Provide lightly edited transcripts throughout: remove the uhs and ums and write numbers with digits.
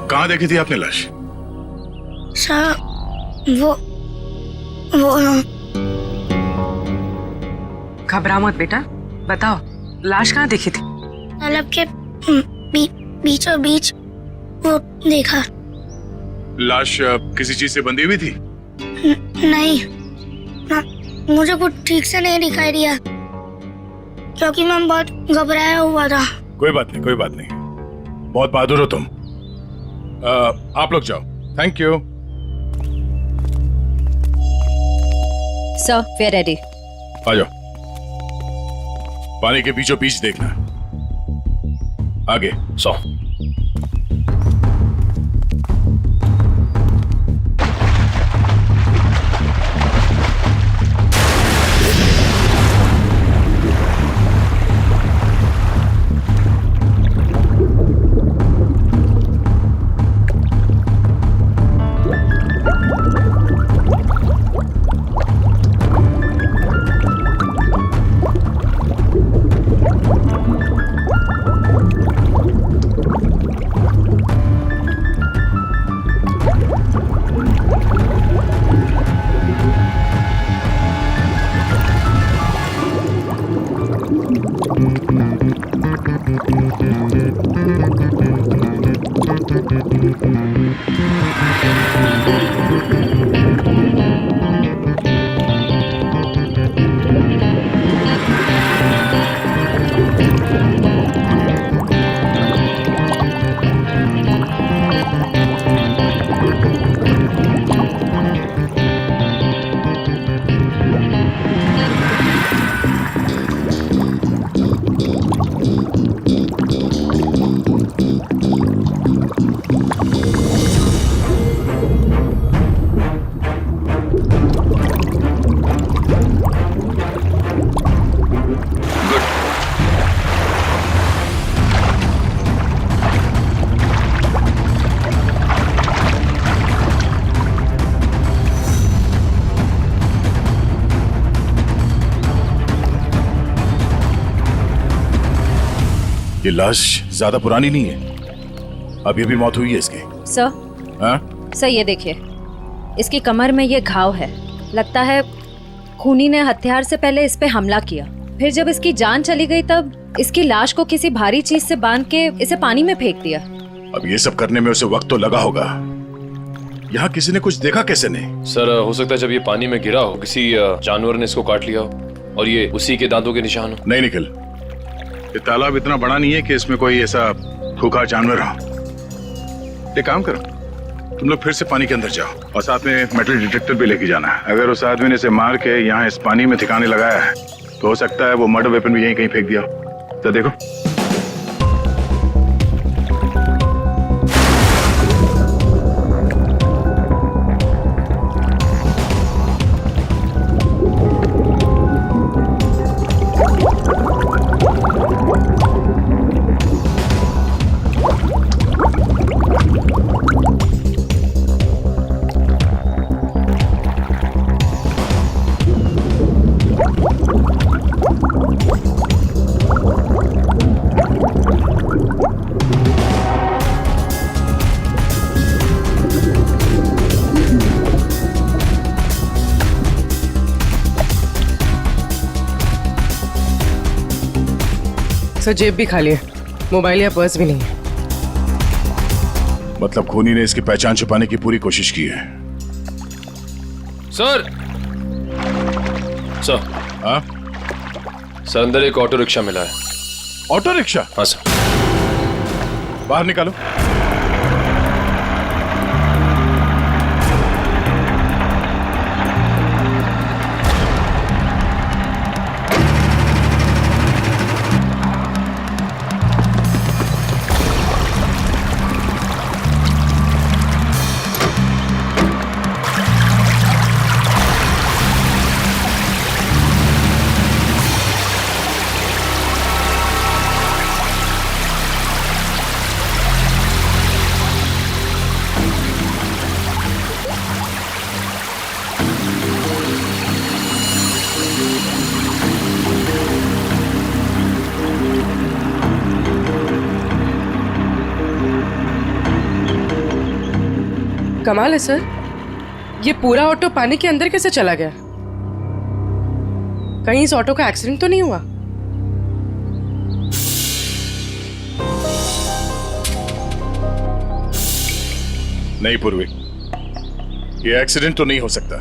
कहाँ देखी थी आपने लाश? सर वो घबरा मत बेटा, बताओ लाश कहाँ देखी थी? तालाब के बीचों बीच वो देखा। लाश किसी चीज से बंधी हुई थी? नहीं ना, मुझे कुछ ठीक से नहीं दिखाई दिया क्योंकि मैं बहुत घबराया हुआ था। कोई बात नहीं, कोई बात नहीं, बहुत बहादुर हो तुम। आप लोग जाओ। Thank you. Sir we are ready. आ जाओ। पानी के बीचों बीच देखना। आगे 100। ये लाश ज्यादा पुरानी नहीं है, अभी अभी मौत हुई है इसकी। सर, हाँ? सर ये देखिए, इसकी कमर में ये घाव है। लगता है खूनी ने हथियार से पहले इस पे हमला किया, फिर जब इसकी जान चली गई तब इसकी लाश को किसी भारी चीज से बांध के इसे पानी में फेंक दिया। अब ये सब करने में उसे वक्त तो लगा होगा। यहाँ किसी ने कुछ देखा कैसे नहीं? सर हो सकता है जब ये पानी में गिरा हो किसी जानवर ने इसको काट लिया हो और ये उसी के दांतों के निशान हो। नहीं निखिल, ये तालाब इतना बड़ा नहीं है कि इसमें कोई ऐसा खूंखार जानवर हो। एक काम करो, तुम लोग फिर से पानी के अंदर जाओ और साथ में मेटल डिटेक्टर भी लेके जाना है। अगर उस आदमी ने इसे मार के यहाँ इस पानी में ठिकाने लगाया है तो हो सकता है वो मर्डर वेपन भी यहीं कहीं फेंक दिया हो। तो देखो। सर जेब भी खाली है, मोबाइल या पर्स भी नहीं है। मतलब खूनी ने इसकी पहचान छुपाने की पूरी कोशिश की है। सर सर हाँ? सर अंदर एक ऑटो रिक्शा मिला है। Auto rickshaw? हाँ सर। बाहर निकालो। कमाल है सर, ये पूरा ऑटो पानी के अंदर कैसे चला गया? कहीं इस ऑटो का एक्सीडेंट तो नहीं हुआ? नहीं पूर्वी, ये एक्सीडेंट तो नहीं हो सकता।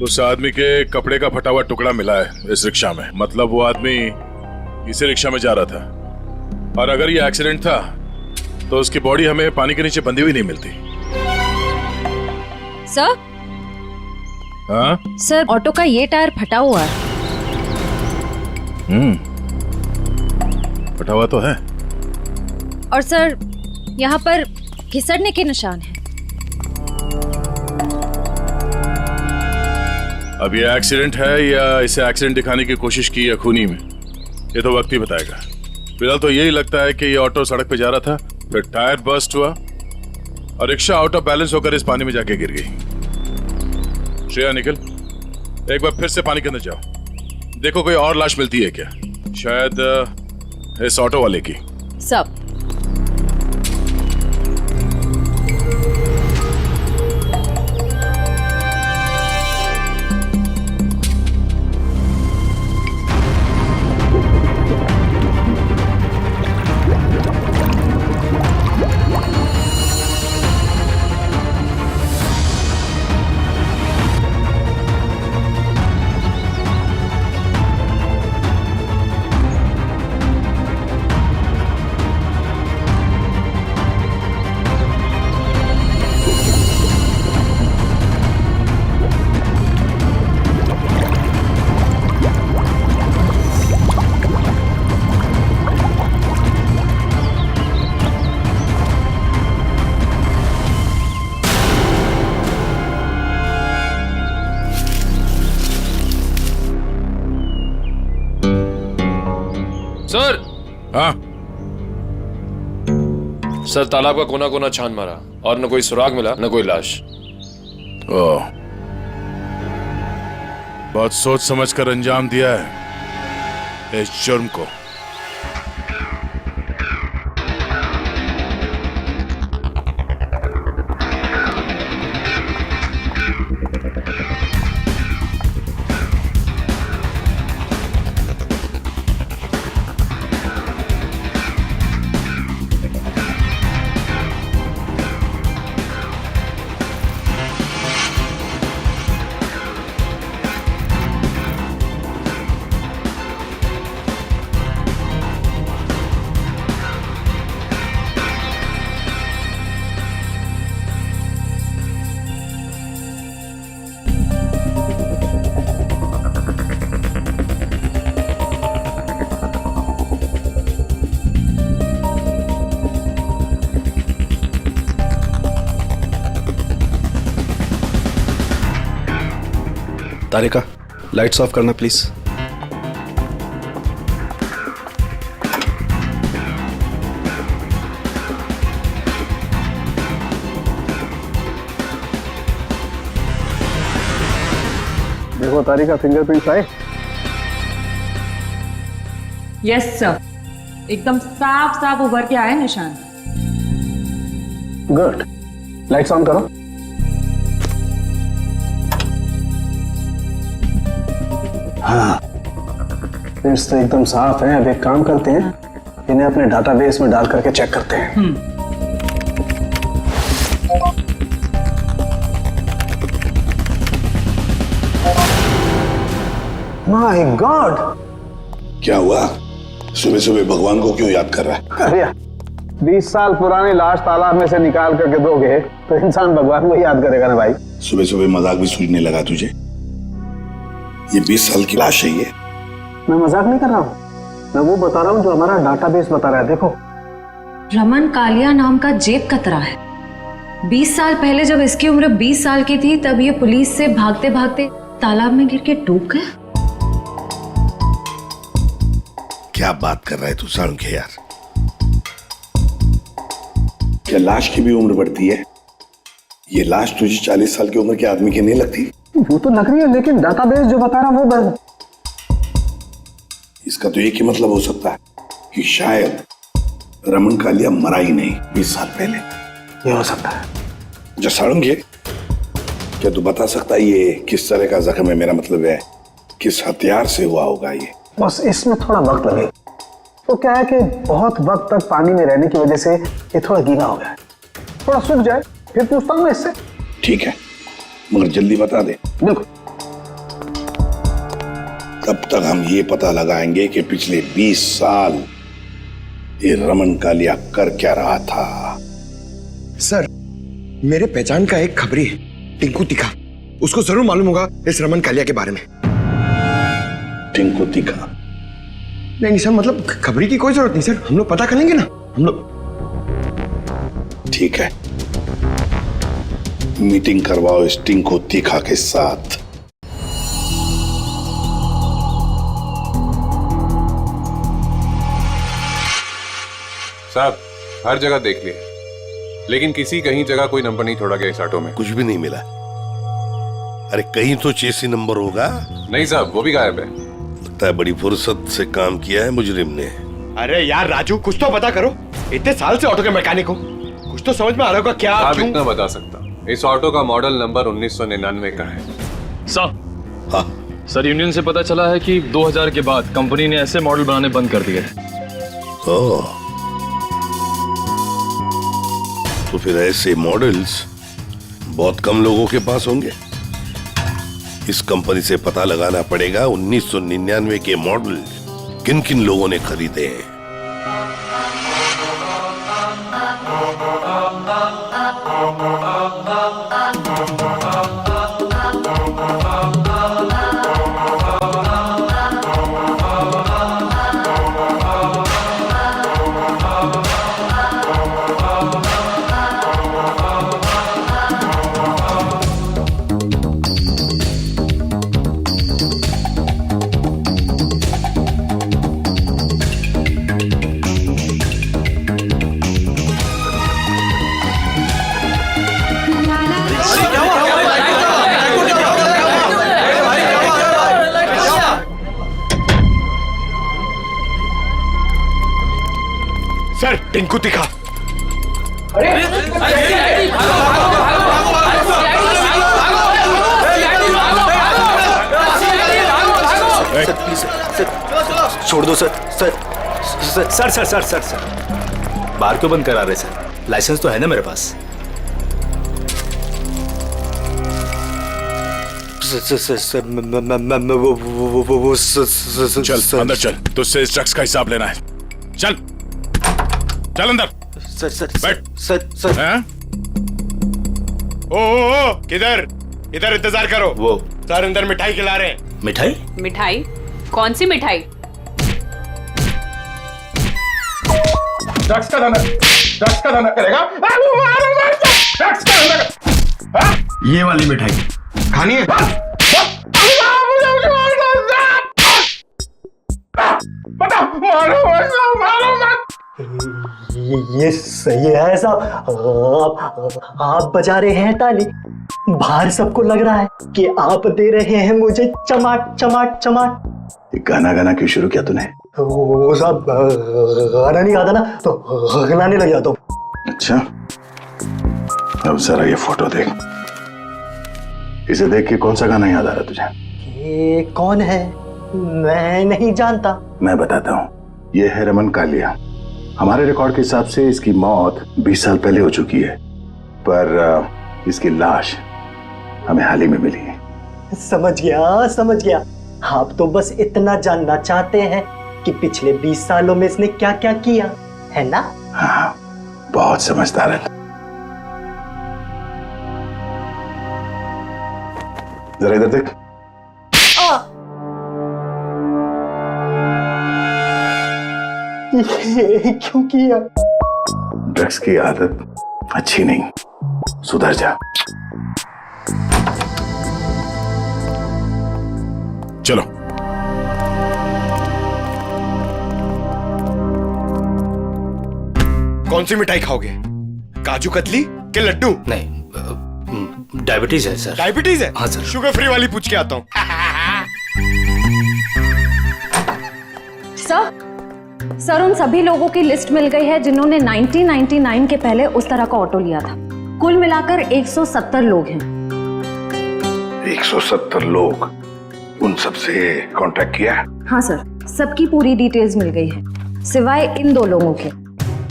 उस आदमी के कपड़े का फटा हुआ टुकड़ा मिला है इस रिक्शा में, मतलब वो आदमी इसी रिक्शा में जा रहा था। और अगर ये एक्सीडेंट था तो उसकी बॉडी हमें पानी के नीचे बंधी हुई नहीं मिलती। सर, हाँ? सर ऑटो का ये टायर फटा हुआ है। फटा हुआ तो है। और सर यहाँ पर घिसड़ने के निशान हैं। अब ये एक्सीडेंट है या इसे एक्सीडेंट दिखाने की कोशिश की या खूनी में, ये तो वक्त ही बताएगा। फिलहाल तो यही लगता है कि ये ऑटो सड़क पे जा रहा था, फिर टायर बर्स्ट हुआ और रिक्शा आउट ऑफ बैलेंस होकर इस पानी में जाके गिर गई। श्रेया निकल, एक बार फिर से पानी के अंदर जाओ, देखो कोई और लाश मिलती है क्या, शायद इस ऑटो वाले की। सब सर। हाँ? सर तालाब का कोना कोना छान मारा और न कोई सुराग मिला न कोई लाश। ओह, बहुत सोच समझ कर अंजाम दिया है इस जुर्म को। तारिका, लाइट्स ऑफ करना प्लीज। देखो तारिका, फिंगरप्रिंट्स आए। यस सर, एकदम साफ साफ उभर के आए निशान। गुड, लाइट्स ऑन करो। हाँ, प्रिंट्स तो एकदम साफ हैं। अब एक काम करते हैं, इन्हें अपने डाटाबेस में डाल करके चेक करते हैं। माय गॉड, क्या हुआ? सुबह सुबह भगवान को क्यों याद कर रहा है? अरे 20 साल पुरानी लाश तालाब में से निकाल करके दोगे तो इंसान भगवान को याद करेगा ना भाई। सुबह सुबह मजाक भी सूझने लगा तुझे? ये 20 साल की लाश है ये। मैं मजाक नहीं कर रहा हूँ, मैं वो बता रहा हूँ जो हमारा डाटाबेस बता रहा है। देखो, रमन कालिया नाम का जेब कतरा है। 20 साल पहले जब इसकी उम्र 20 साल की थी तब ये पुलिस से भागते भागते तालाब में गिर के डूब गया। क्या बात कर रहा है तू साळुंखे यार? क्या लाश की भी उम्र बढ़ती है? ये लाश तुझे 40 साल की उम्र के आदमी की नहीं लगती? वो तो लग रही है, लेकिन डाटाबेस जो बता रहा है वो इसका तो एक ही मतलब हो सकता है कि शायद रमन कालिया मरा ही नहीं 20 साल पहले। ये हो सकता है, जसाड़ेंगे। क्या तू बता सकता है ये किस तरह का जख्म है? मेरा मतलब है किस हथियार से हुआ होगा ये? बस इसमें थोड़ा वक्त लगे। तो क्या है कि बहुत वक्त तक पानी में रहने की वजह से ये थोड़ा गीला हो गया है। थोड़ा सूख जाए फिर पूछता हूँ मैं इससे। ठीक है, मगर जल्दी बता दे। बिल्कुल। तब तक हम ये पता लगाएंगे कि पिछले 20 साल ये रमन कालिया कर क्या रहा था। सर, मेरे पहचान का एक खबरी है, टिंकू तीखा। उसको जरूर मालूम होगा इस रमन कालिया के बारे में। टिंकू तीखा? नहीं सर, मतलब खबरी की कोई जरूरत नहीं सर, हम लोग पता कर लेंगे ना हम लोग। ठीक है, मीटिंग करवाओ इस टिंकू तीखा के साथ। साहब, हर जगह देख लिए, लेकिन किसी कहीं जगह कोई नंबर नहीं छोड़ा गया इस ऑटो में। कुछ भी नहीं मिला। अरे कहीं तो चेसी नंबर होगा। नहीं साहब, वो भी गायब है। लगता है बड़ी फुर्सत से काम किया है मुजरिम ने। अरे यार राजू, कुछ तो पता करो। इतने साल से ऑटो के मैकेनिक हो, कुछ तो समझ में आ रहा होगा क्या? आप इतना बता सकता, इस ऑटो का मॉडल नंबर 1999 का है। साहब, हाँ सर, यूनियन से पता चला है कि 2000 के बाद कंपनी ने ऐसे मॉडल बनाने बंद कर दिए। ओह, तो फिर ऐसे मॉडल्स बहुत कम लोगों के पास होंगे। इस कंपनी से पता लगाना पड़ेगा 1999 के मॉडल किन किन लोगों ने खरीदे हैं। सर, टिंकू तीखा। छोड़ दो sir. Sir sir sir sir sir sir sir बार क्यों बंद करा रहे सर? लाइसेंस तो है ना मेरे पास। सर चल अंदर चल, तुझसे इस ड्रग्स का हिसाब लेना है। चल चल अंदर। सर सर बैठ। सर हैं? ओ किधर? इधर इंतजार करो। वो सर अंदर मिठाई खिला रहे हैं। मिठाई? मिठाई? कौन सी मिठाई? ड्रग्स का धंधा करेगा? ड्रग्स का धंधा। ये वाली मिठाई खानी है? ये सही है साहब। आप बजा रहे हैं ताली, बाहर सबको लग रहा है कि आप दे रहे हैं मुझे चमाट चमाट चमाट। ये गाना क्यों शुरू किया तूने? वो साहब गाना नहीं आता ना तो हिलाने लग जाता हूँ। अच्छा, अब जरा ये फोटो देख। इसे देख के कौन सा गाना याद आ रहा तुझे? ये कौन है? मैं नहीं जानता। मैं बताता हूँ, ये है रमन कालिया। हमारे रिकॉर्ड के हिसाब से इसकी मौत 20 साल पहले हो चुकी है, पर इसकी लाश हमें हाल ही में मिली है। समझ गया। आप तो बस इतना जानना चाहते हैं कि पिछले 20 सालों में इसने क्या क्या किया, है ना? हाँ, बहुत समझदार है। जरा इधर देख। ये क्यों किया? ड्रग्स की आदत अच्छी नहीं, सुधर जा। चलो। कौन सी मिठाई खाओगे? काजू कतली के लड्डू? नहीं, डायबिटीज है सर। डायबिटीज है? हाँ सर। शुगर फ्री वाली पूछ के आता हूँ। सर, उन सभी लोगों की लिस्ट मिल गई है जिन्होंने 1999 के पहले उस तरह का ऑटो लिया था। कुल मिलाकर 170 लोग हैं। 170 लोग, उन सबसे कांटेक्ट किया? हाँ सर, सबकी पूरी डिटेल्स मिल गई है, सिवाय इन 2 लोगों के।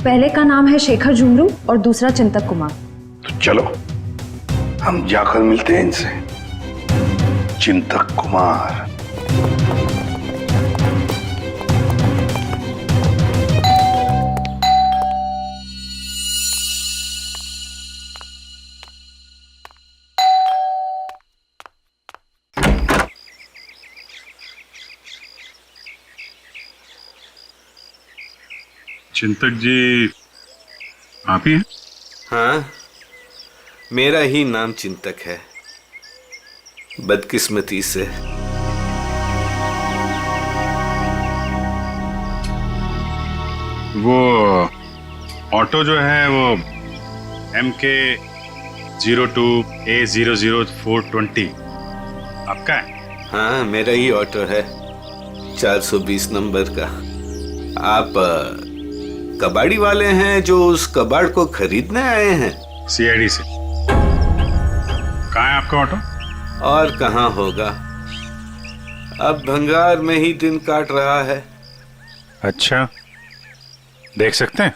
पहले का नाम है शेखर झुमरू और दूसरा चिंतक कुमार। तो चलो हम जाकर मिलते हैं इनसे। चिंतक कुमार, चिंतक जी आप ही हैं? हाँ, मेरा ही नाम चिंतक है, बदकिस्मती से। वो ऑटो जो है वो MK02A00420 आपका है? हाँ, मेरा ही ऑटो है, 420 नंबर का। आप कबाड़ी वाले हैं जो उस कबाड़ को खरीदने आए हैं? CID से। कहाँ है आपका ऑटो? और कहाँ होगा, अब भंगार में ही दिन काट रहा है। अच्छा, देख सकते हैं?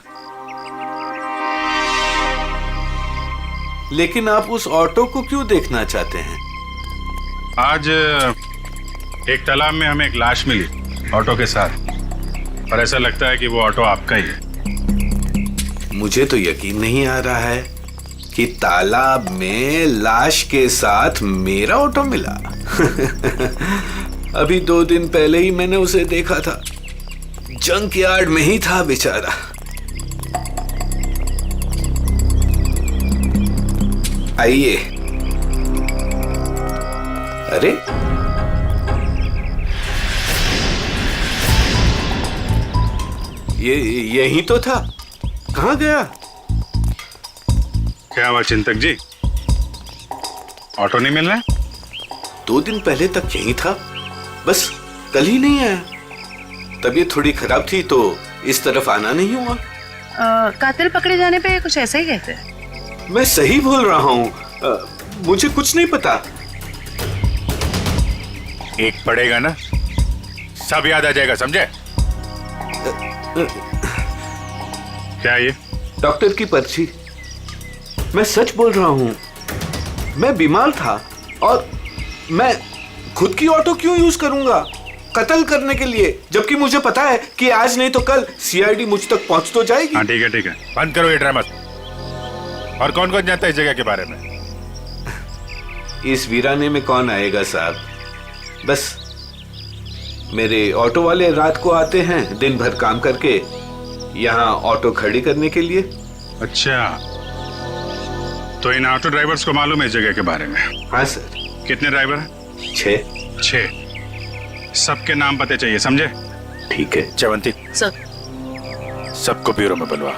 लेकिन आप उस ऑटो को क्यों देखना चाहते हैं? आज एक तालाब में हमें एक लाश मिली ऑटो के साथ, और ऐसा लगता है कि वो ऑटो आपका ही है। मुझे तो यकीन नहीं आ रहा है कि तालाब में लाश के साथ मेरा ऑटो मिला। अभी 2 दिन पहले ही मैंने उसे देखा था, जंक यार्ड में ही था बेचारा। आइए। अरे, ये यही तो था, कहाँ गया? क्या हुआ चिंतक जी, ऑटो नहीं मिल रहा है? 2 दिन पहले तक यही था, बस कल ही नहीं आया। तबीयत थोड़ी खराब थी तो इस तरफ आना नहीं हुआ। कातिल पकड़े जाने पे कुछ ऐसा ही कहते हैं। मैं सही बोल रहा हूँ, मुझे कुछ नहीं पता। एक पड़ेगा ना, सब याद आ जाएगा, समझे? क्या ये? डॉक्टर की पर्ची। मैं सच बोल रहा हूँ, मैं बीमार था और मैं खुद की ऑटो क्यों यूज करूंगा कत्ल करने के लिए, जबकि मुझे पता है कि आज नहीं तो कल CID मुझ तक पहुंच तो जाएगी। हाँ ठीक है, बंद करो ये ड्रामा। और कौन कौन जानता है इस जगह के बारे में? इस वीराने में कौन आएगा साहब, बस मेरे ऑटो वाले रात को आते हैं दिन भर काम करके यहाँ ऑटो खड़ी करने के लिए। अच्छा, तो इन ऑटो ड्राइवर्स को मालूम है इस जगह के बारे में? हाँ सर। कितने ड्राइवर हैं? 6। सबके नाम पते चाहिए, समझे? ठीक है। चवंती सर। सबको ब्यूरो में बुलवा।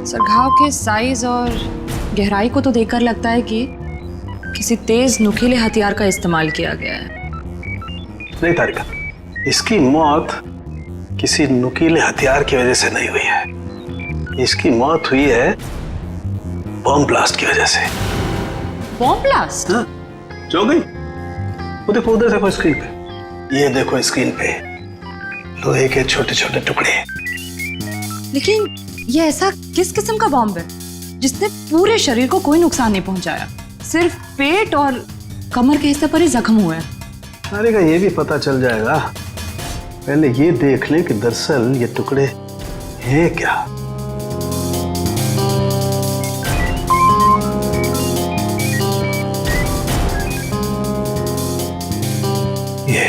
सर, घाव के साइज और गहराई को तो देखकर लगता है कि किसी तेज नुकीले हथियार का इस्तेमाल किया गया है। नहीं तारिका, इसकी मौत किसी नुकीले हथियार की वजह से नहीं हुई है, इसकी मौत हुई है बॉम्ब ब्लास्ट की वजह से। Bomb blast? हाँ, जो गई वो देखो, उधर देखो स्क्रीन पे, ये देखो स्क्रीन पे लोहे के छोटे छोटे टुकड़े। लेकिन ये ऐसा किस किस्म का बॉम्ब है जिसने पूरे शरीर को कोई नुकसान नहीं पहुंचाया, सिर्फ पेट और कमर के हिस्से पर ही जख्म हुए हैं? अरे का ये भी पता चल जाएगा, पहले ये देख लें कि दरअसल ये टुकड़े हैं क्या। ये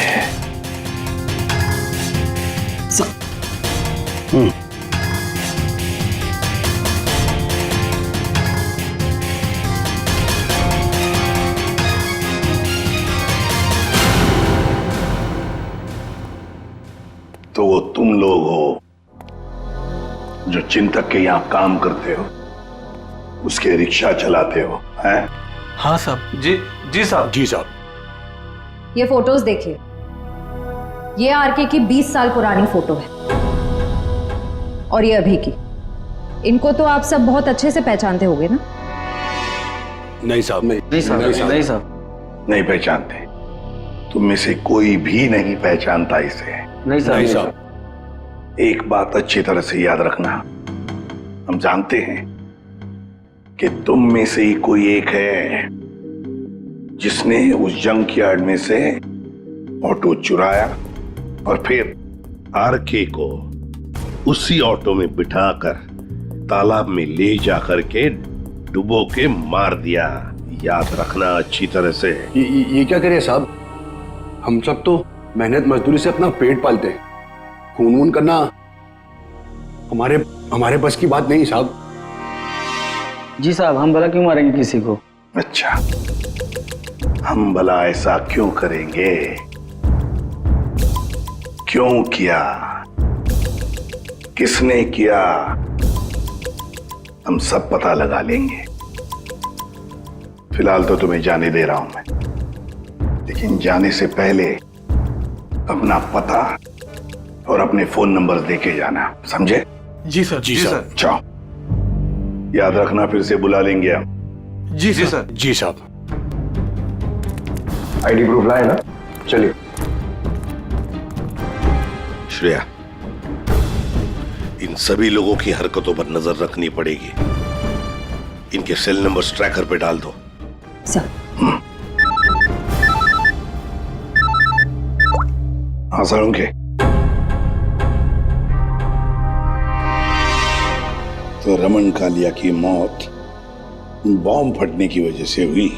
तो वो तुम लोग हो जो चिंतक के यहाँ काम करते हो, उसके रिक्शा चलाते हो, हैं? हाँ साहब। जी साहब। जी साहब। ये फोटोज देखिए, ये आरके की 20 साल पुरानी फोटो है और ये अभी की। इनको तो आप सब बहुत अच्छे से पहचानते होगे ना? नहीं साहब, नहीं साहब, नहीं पहचानते। तुम में से कोई भी नहीं पहचानता इसे। नहीं साहब। एक बात अच्छी तरह से याद रखना, हम जानते हैं कि तुम में से ही कोई एक है जिसने उस जंक यार्ड में से ऑटो चुराया और फिर आरके को उसी ऑटो में बिठाकर तालाब में ले जाकर के डुबो के मार दिया। याद रखना अच्छी तरह से। ये क्या करिए साहब, हम सब तो मेहनत मजदूरी से अपना पेट पालते हैं। खून वून करना हमारे बस की बात नहीं साहब। जी साहब, हम भला क्यों मारेंगे किसी को? अच्छा, हम भला ऐसा क्यों करेंगे? क्यों किया, किसने किया, हम सब पता लगा लेंगे। फिलहाल तो तुम्हें जाने दे रहा हूं मैं, लेकिन जाने से पहले अपना पता और अपने फोन नंबर दे के जाना, समझे? जी सर। जी सर। जाओ, याद रखना फिर से बुला लेंगे हम। जी सर। जी साहब। आईडी प्रूफ लाए ना? चलिए। श्रेया, इन सभी लोगों की हरकतों पर नजर रखनी पड़ेगी। इनके सेल नंबर्स ट्रैकर पे डाल दो। सर। हाँ सर, उनके तो रमन कालिया की मौत बॉम्ब फटने की वजह से हुई।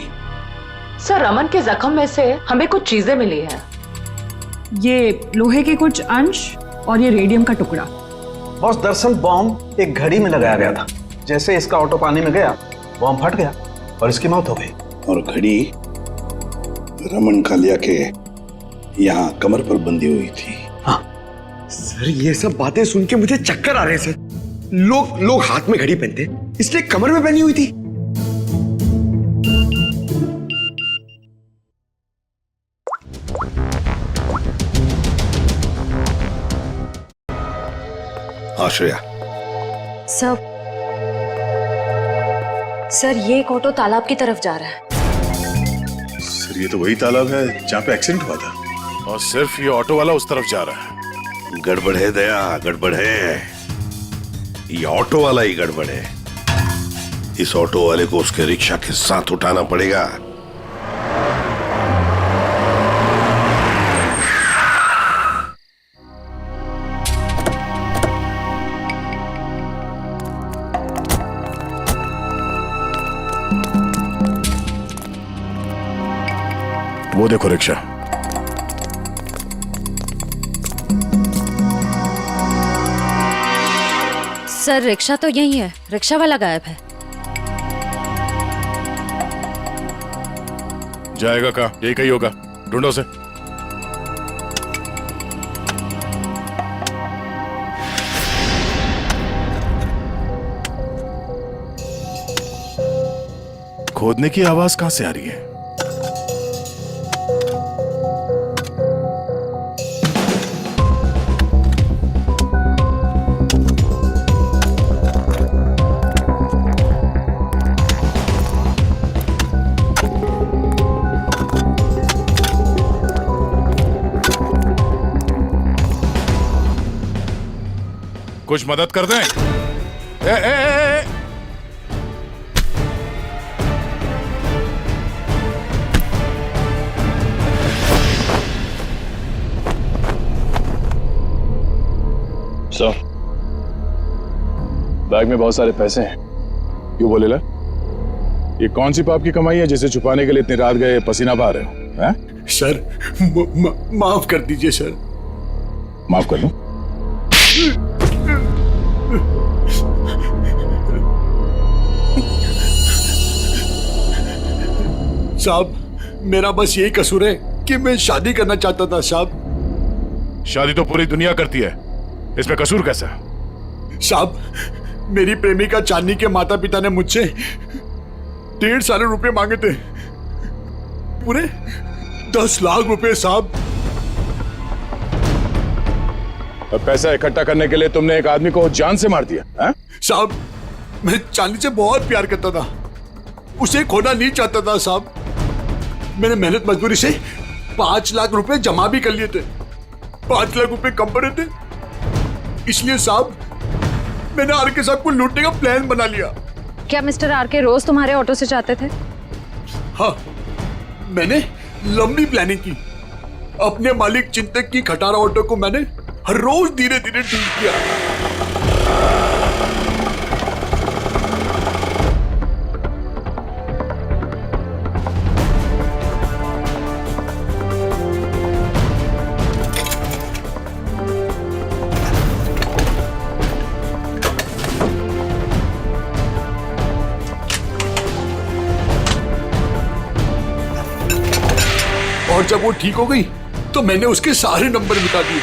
सर, रमन के जख्म में से हमें कुछ चीजें मिली हैं। ये लोहे के कुछ अंश और ये रेडियम का टुकड़ा। बॉस, दरअसल बॉम्ब एक घड़ी में लगाया गया था। जैसे इसका ऑटो पानी में गया, बॉम्ब फट गया और इसकी मौत हो गई। और घड़ी रमन कालिया के यहाँ कमर पर बंधी हुई थी। हाँ सर, ये सब बातें सुन के मुझे चक्कर आ रहे हैं सर। लोग हाथ में घड़ी पहनते, इसलिए कमर में पहनी हुई थी। आश्रया। सर, ये एक ऑटो तालाब की तरफ जा रहा है। सर, ये तो वही तालाब है जहाँ पे एक्सीडेंट हुआ था, और सिर्फ ये ऑटो वाला उस तरफ जा रहा है। गड़बड़ है दया, गड़बड़ है। ये ऑटो वाला ही गड़बड़ है। इस ऑटो वाले को उसके रिक्शा के साथ उठाना पड़ेगा। वो देखो रिक्शा। सर, रिक्शा तो यही है, रिक्शा वाला गायब है। जाएगा कहाँ? यही कहीं होगा, ढूंढो से। खोदने की आवाज कहां से आ रही है? कुछ मदद कर दें? ए। सर, बैग में बहुत सारे पैसे हैं। क्यों बोले ला? ये कौन सी पाप की कमाई है जिसे छुपाने के लिए इतनी रात गए पसीना बहा रहे हो? हैं? सर, माफ कर दीजिए सर। माफ कर दूं? साहब, मेरा बस यही कसूर है कि मैं शादी करना चाहता था साहब। शादी तो पूरी दुनिया करती है, इसमें कसूर कैसा? साहब, मेरी प्रेमिका चांदनी के माता पिता ने मुझसे 1.5 साल रुपए मांगे थे, पूरे 10 लाख रुपए साहब। पैसा इकट्ठा करने के लिए तुमने एक आदमी को जान से मार दिया? साहब, मैं चांदी से बहुत प्यार करता था, उसे खोना नहीं चाहता था साहब। मैंने मेहनत मजदूरी से 5 लाख रुपए जमा भी कर लिए थे। 5 लाख रुपए कम पड़े थे, इसलिए साहब मैंने आरके साहब को लूटने का प्लान बना लिया। क्या मिस्टर आरके रोज तुम्हारे ऑटो से जाते थे? हाँ, मैंने लंबी प्लानिंग की। अपने मालिक चिंतक की खटारा ऑटो को मैंने हर रोज धीरे धीरे ठीक किया। और जब वो ठीक हो गई तो मैंने उसके सारे नंबर मिटा दिए।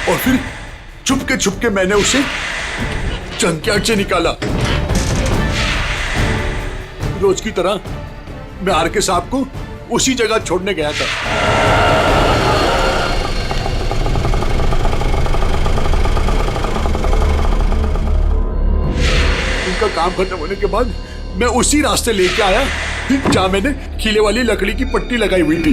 और फिर छुपके मैंने उसे जंकयार्ड से निकाला। रोज की तरह मैं आरके साहब को उसी जगह छोड़ने गया था। का काम खत्म होने के बाद मैं उसी रास्ते लेके आया जहां मैंने खीले वाली लकड़ी की पट्टी लगाई हुई थी।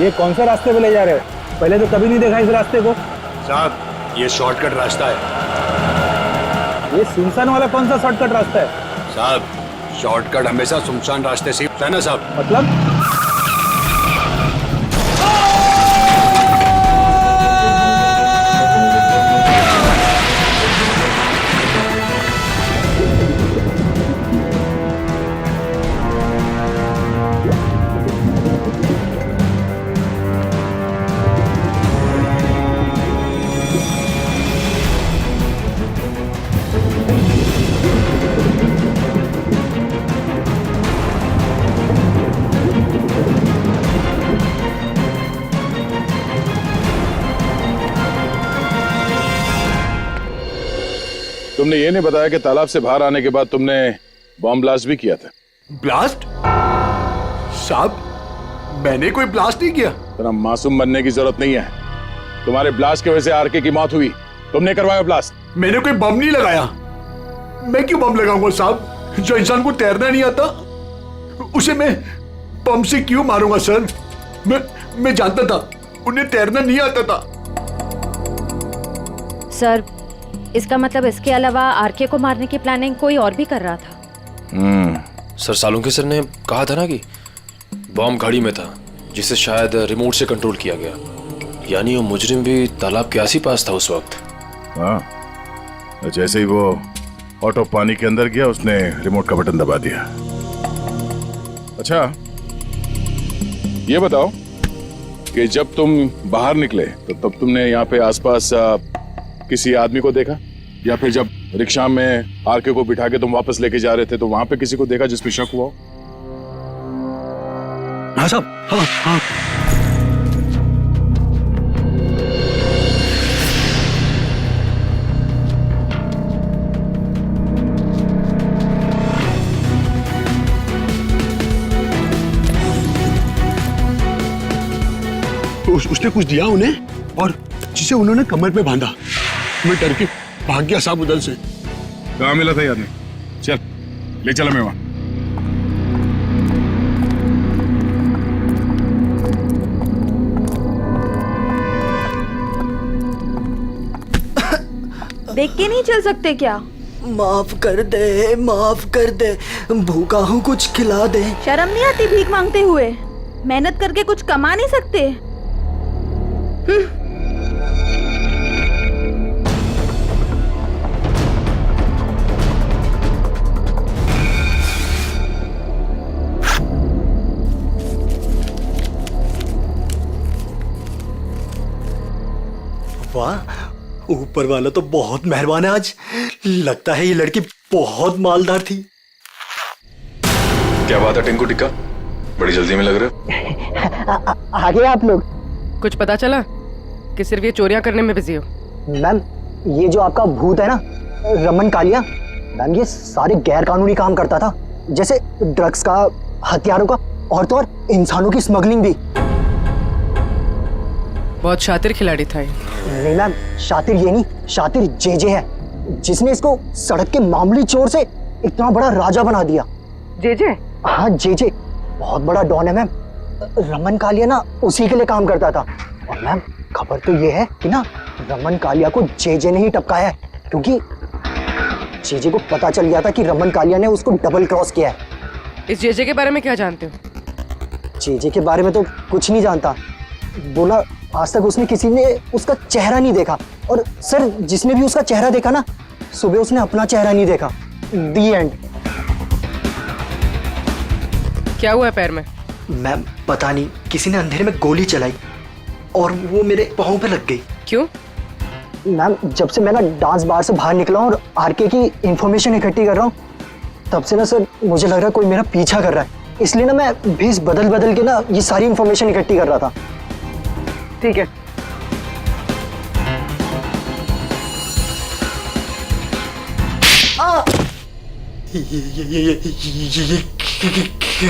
ये कौन सा रास्ते पे ले जा रहे हो? पहले तो कभी नहीं देखा इस रास्ते को। साहब, ये शॉर्टकट रास्ता है। ये सुनसान वाला कौन सा शॉर्टकट रास्ता है? साहब, शॉर्टकट हमेशा सुनसान रास्ते से होता है ना साहब। मतलब? तुमने ये नहीं बताया कि तालाब से बाहर आने के बाद तुमने बॉम्ब ब्लास्ट भी किया था। ब्लास्ट? साहब, मैंने कोई ब्लास्ट नहीं किया। तेरा मासूम बनने की जरूरत नहीं है। तुम्हारे ब्लास्ट की वजह से आरके की मौत हुई। तुमने करवाया ब्लास्ट। मैंने कोई बम नहीं लगाया। मैं क्यों बम लगाऊंगा साहब? जो इंसान को तैरना नहीं आता उसे मैं बम से क्यों मारूंगा सर? मैं जानता था उन्हें तैरना नहीं आता था। सर, इसका मतलब इसके अलावा आरके को मारने की प्लानिंग कोई और भी कर रहा था। सर, सालुंके सर ने कहा था ना कि बॉम्ब गाड़ी में था, जिसे शायद रिमोट से कंट्रोल किया गया। यानी वो मुजरिम भी तालाब के आस ही पास था उस वक्त। हाँ, जैसे ही वो ऑटो पानी के अंदर गया उसने रिमोट का बटन दबा दिया। अच्छा, ये बताओ कि जब तुम बाहर निकले तो तब तुमने यहाँ पे आसपास किसी आदमी को देखा, या फिर जब रिक्शा में आरके को बिठा के तुम वापस लेके जा रहे थे तो वहां पे किसी को देखा जिस पे शक हुआ हो? हाँ साहब, हाँ हाँ। उसने कुछ दिया उन्हें और जिसे उन्होंने कमर पे बांधा। मैं डर के भाग गया साहब उधर से। कहाँ मिला था ये आदमी? चल ले चला मैं वहां। देख के नहीं चल सकते क्या? माफ कर दे, माफ कर दे, भूखा हूँ, कुछ खिला दे। शर्म नहीं आती भीख मांगते हुए? मेहनत करके कुछ कमा नहीं सकते? वाह, ऊपर वाला तो बहुत मेहरबान है आज। लगता है ये लड़की बहुत मालदार थी। क्या बात है टिंकू टिक्का, बड़ी जल्दी में लग रहे हो। आगे आप लोग। कुछ पता चला कि सिर्फ ये चोरियां करने में बिजी हो? मैम, ये जो आपका भूत है ना, रमन कालिया मैम ये सारे गैर कानूनी काम करता था, जैसे ड्रग्स का, हथियारों का और तो और इंसानों की स्मगलिंग भी। बहुत शातिर खिलाड़ी था ये। नहीं मैम, शातिर ये नहीं, शातिर जेजे है, जिसने इसको सड़क के मामूली चोर से इतना बड़ा राजा बना दिया। जेजे? हाँ जेजे, बहुत बड़ा डॉन है मैम। रमन कालिया ना उसी के लिए काम करता था। और मैम खबर तो ये है कि ना रमन कालिया को जेजे ने ही टपकाया है, क्योंकि जेजे को पता चल गया था कि रमन कालिया ने उसको डबल क्रॉस किया है। इस जेजे के बारे में क्या जानते हो? जेजे के बारे में तो कुछ नहीं जानता, बोला आज तक उसने किसी ने उसका चेहरा नहीं देखा। और सर जिसने भी उसका चेहरा देखा ना, सुबह उसने अपना चेहरा नहीं देखा। दी एंड। क्या हुआ है पैर में? मैम पता नहीं, किसी ने अंधेरे में गोली चलाई और वो मेरे पाँव पे लग गई। क्यों? मैम जब से मैं ना डांस बार से बाहर निकला हूँ और आरके की इंफॉर्मेशन इकट्ठी कर रहा हूँ, तब से ना सर मुझे लग रहा है कोई मेरा पीछा कर रहा है। इसलिए ना मैं भेस बदल बदल के ना ये सारी इंफॉर्मेशन इकट्ठी कर रहा था। ठीक है।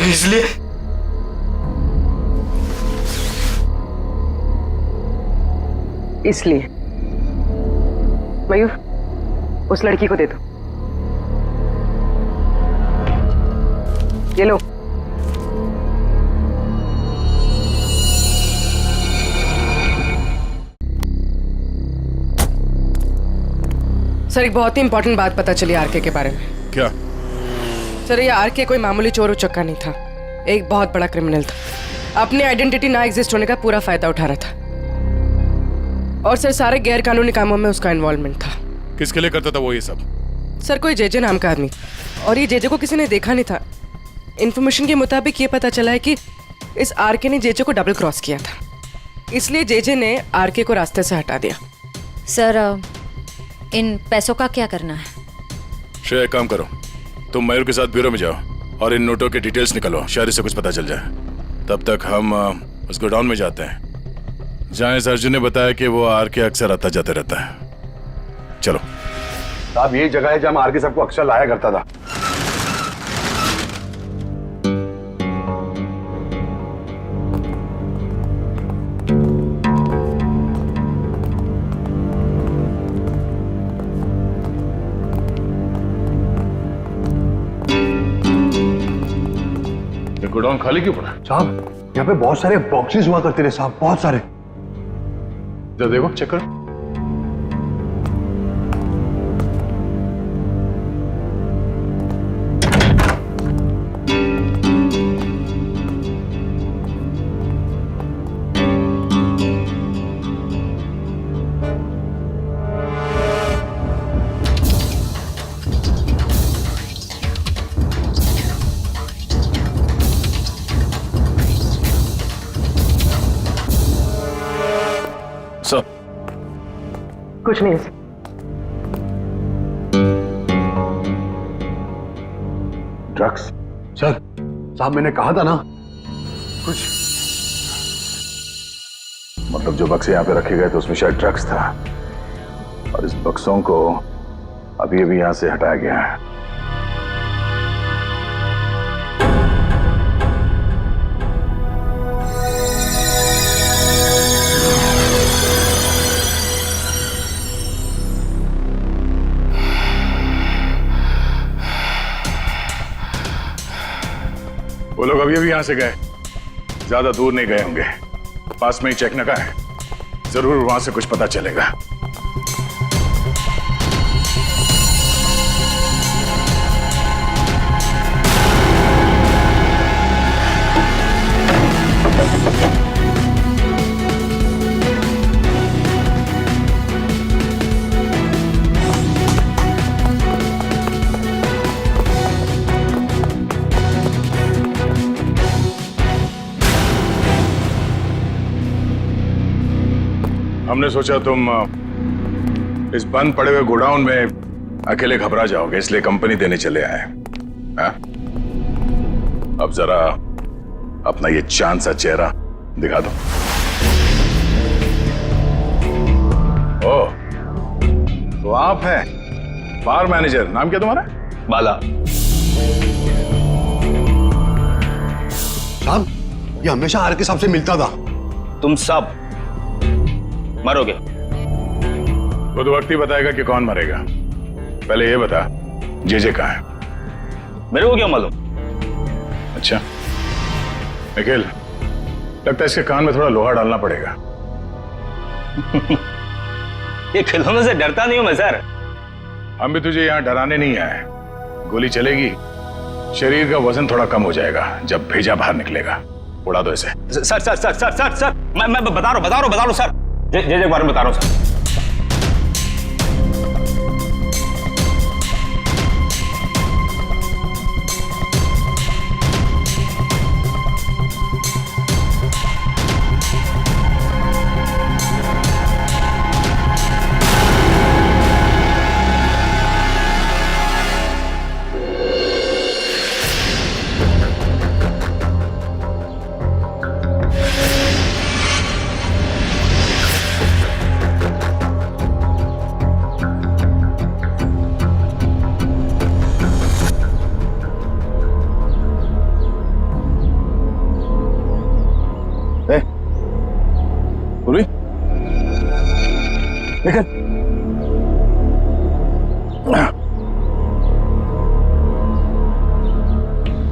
इसलिए इसलिए मयूर उस लड़की को दे दो। ये लो। सर एक बहुत ही इंपॉर्टेंट बात पता चली आरके के बारे में। क्या? सर ये आरके कोई मामूली चोर उचक्का नहीं था, एक बहुत बड़ा क्रिमिनल था। अपनी आइडेंटिटी ना एग्जिस्ट होने का पूरा फायदा उठा रहा था। और सर सारे गैर कानूनी कामों में उसका इन्वॉल्वमेंट था। किसके लिए करता था वो ये सब? सर कोई जेजे नाम का आदमी, और ये जेजे को किसी ने देखा नहीं था। इन्फॉर्मेशन के मुताबिक ये पता चला है कि इस आरके ने जेजे को डबल क्रॉस किया था, इसलिए जेजे ने आरके को रास्ते से हटा दिया। सर इन पैसों का क्या करना है? श्रेया एक काम करो, तुम मयूर के साथ ब्यूरो में जाओ और इन नोटों के डिटेल्स निकलो, शायद इससे कुछ पता चल जाए। तब तक हम उस गोडाउन में जाते हैं जहाँ इस अर्जुन ने बताया कि वो आरके अक्सर आता जाते रहता है। चलो। साहब यही जगह है जहाँ आरके सबको अक्सर लाया करता था। गोडाउन खाली क्यों पड़ा? साहब यहाँ पे बहुत सारे बॉक्सेस हुआ करते थे साहब, बहुत सारे। जरा देखो, चेक करो। सर कुछ नहीं। ड्रग्स? सर साहब मैंने कहा था ना कुछ। मतलब जो बक्से यहाँ पे रखे गए थे उसमें शायद ड्रग्स था, और इस बक्सों को अभी अभी यहाँ से हटाया गया है। वो लोग अभी अभी यहां से गए, ज्यादा दूर नहीं गए होंगे, पास में ही चेक नका है, जरूर वहां से कुछ पता चलेगा। हमने सोचा तुम इस बंद पड़े हुए गोडाउन में अकेले घबरा जाओगे, इसलिए कंपनी देने चले आए। हाँ? अब जरा अपना ये चांद सा चेहरा दिखा दो। ओ, तो आप हैं? बार मैनेजर, नाम क्या तुम्हारा? बाला। साहब, ये हमेशा आर के साहब से मिलता था। तुम सब मरोगे। वो तो वक्त ही बताएगा कि कौन मरेगा। पहले ये बता, जे कहाँ है? मेरे को क्या मालूम? अच्छा निखिल, लगता है इसके कान में थोड़ा लोहा डालना पड़ेगा। ये खिलौनों से डरता नहीं हूं मैं सर। हम भी तुझे यहाँ डराने नहीं आए। गोली चलेगी, शरीर का वजन थोड़ा कम हो जाएगा जब भेजा बाहर निकलेगा। उड़ा दो इसे। Sir sir sir sir sir sir मैं बता रहा हूँ सर। जे के बारे में बता रहा हूँ सर। निखिल,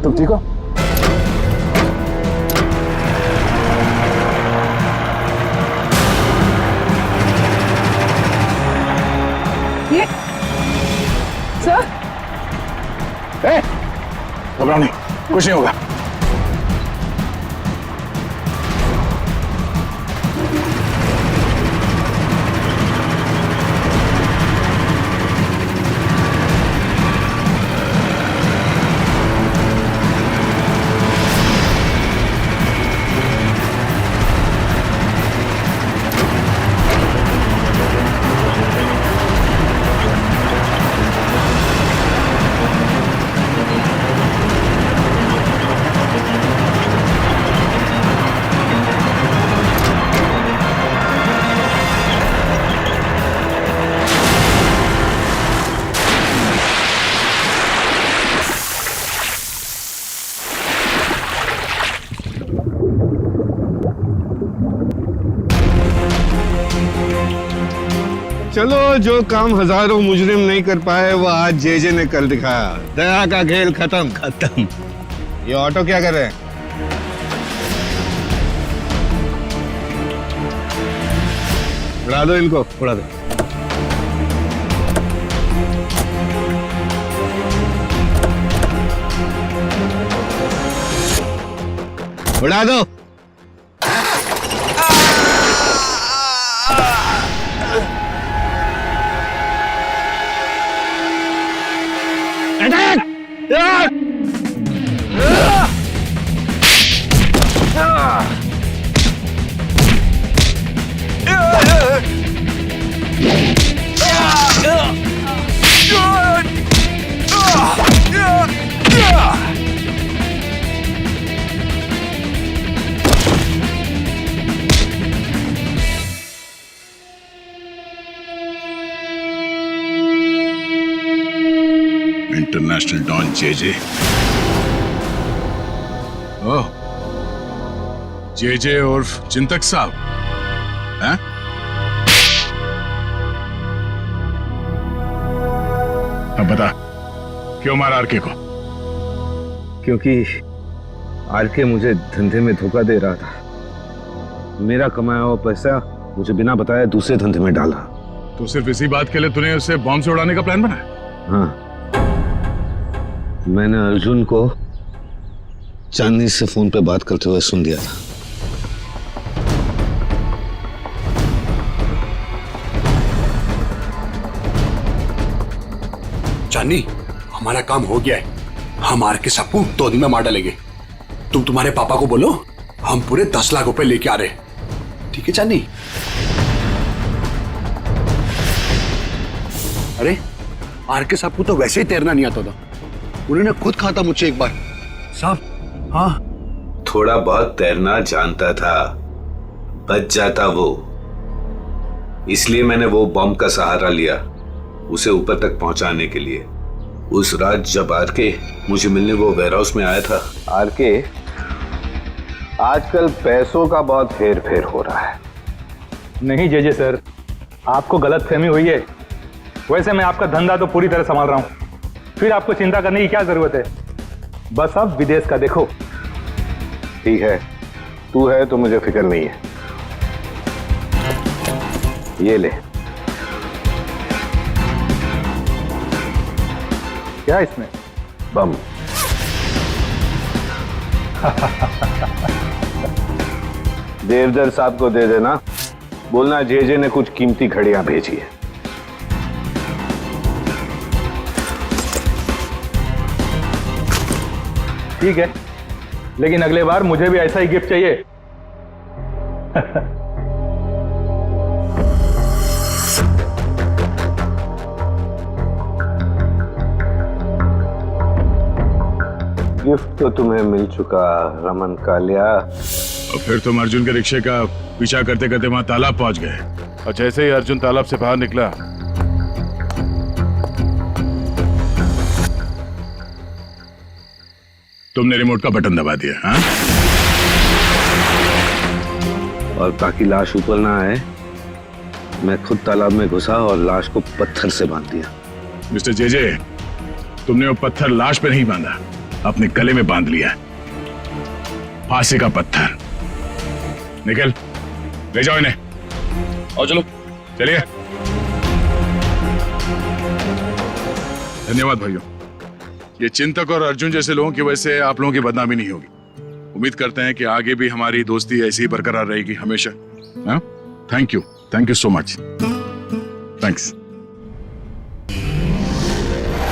तुम ठीक हो? ये सर, घबराओ नहीं, कुछ नहीं होगा। चलो, जो काम हजारों मुजरिम नहीं कर पाए वो आज जे ने कर दिखाया। दया का खेल खत्म। ये ऑटो क्या कर रहे हैं? उड़ा दो इनको, उड़ा दो। उड़ा दो। इंटरनेशनल डॉन जे। ओह, जे उर्फ चिंतक साहब हैं? अब बता, क्यों मारा आरके को? क्योंकि आरके मुझे धंधे में धोखा दे रहा था। मेरा कमाया हुआ पैसा मुझे बिना बताए दूसरे धंधे में डाला। तो सिर्फ इसी बात के लिए तूने उसे बॉम्ब से उड़ाने का प्लान बनाया? हाँ, मैंने अर्जुन को चांदनी से फोन पे बात करते हुए सुन लिया था। चांदनी, हमारा काम हो गया है। हम आर के सबको 2 दिन में मार डालेंगे। तुम तुम्हारे पापा को बोलो हम पूरे 10 लाख रुपए लेके आ रहे हैं। ठीक है चांदनी? अरे आर के साहब को तो वैसे ही तैरना नहीं आता था। उन्होंने खुद कहा था मुझे एक बार, साहब हाँ थोड़ा बहुत तैरना जानता था, बच जाता वो। इसलिए मैंने वो बॉम्ब का सहारा लिया। उसे ऊपर तक पहुंचाने के लिए। उस रात जब आरके मुझे मिलने वो वेयरहाउस में आया था। आरके, आजकल पैसों का बहुत हेर फेर हो रहा है। नहीं जेजे सर, आपको गलत फहमी हुई है। वैसे मैं आपका धंधा तो पूरी तरह संभाल रहा हूं, फिर आपको चिंता करने की क्या जरूरत है। बस आप विदेश का देखो। ठीक है, तू है तो मुझे फिक्र नहीं है। ये ले। क्या इसमें? बम। देवदर साहब को दे देना, बोलना जेजे ने कुछ कीमती घड़ियां भेजी है। ठीक है, लेकिन अगले बार मुझे भी ऐसा ही गिफ्ट चाहिए। गिफ्ट तो तुम्हें मिल चुका रमन कालिया। और फिर तुम अर्जुन के रिक्शे का पीछा करते करते वहां तालाब पहुंच गए, और जैसे ही अर्जुन तालाब से बाहर निकला तुमने रिमोट का बटन दबा दिया। हाँ? और ताकि लाश ऊपर ना आए, मैं खुद तालाब में घुसा और लाश को पत्थर से बांध दिया। मिस्टर जेजे, तुमने वो पत्थर लाश पे नहीं बांधा, अपने गले में बांध लिया। फांसी का पत्थर। निकल, ले जाओ इन्हें। और चलो, चलिए। धन्यवाद भाइयों। ये चिंतक और अर्जुन जैसे लोगों की वजह से आप लोगों की बदनामी नहीं होगी। उम्मीद करते हैं कि आगे भी हमारी दोस्ती ऐसी ही बरकरार रहेगी हमेशा। हाँ? Thank you so much. Thanks.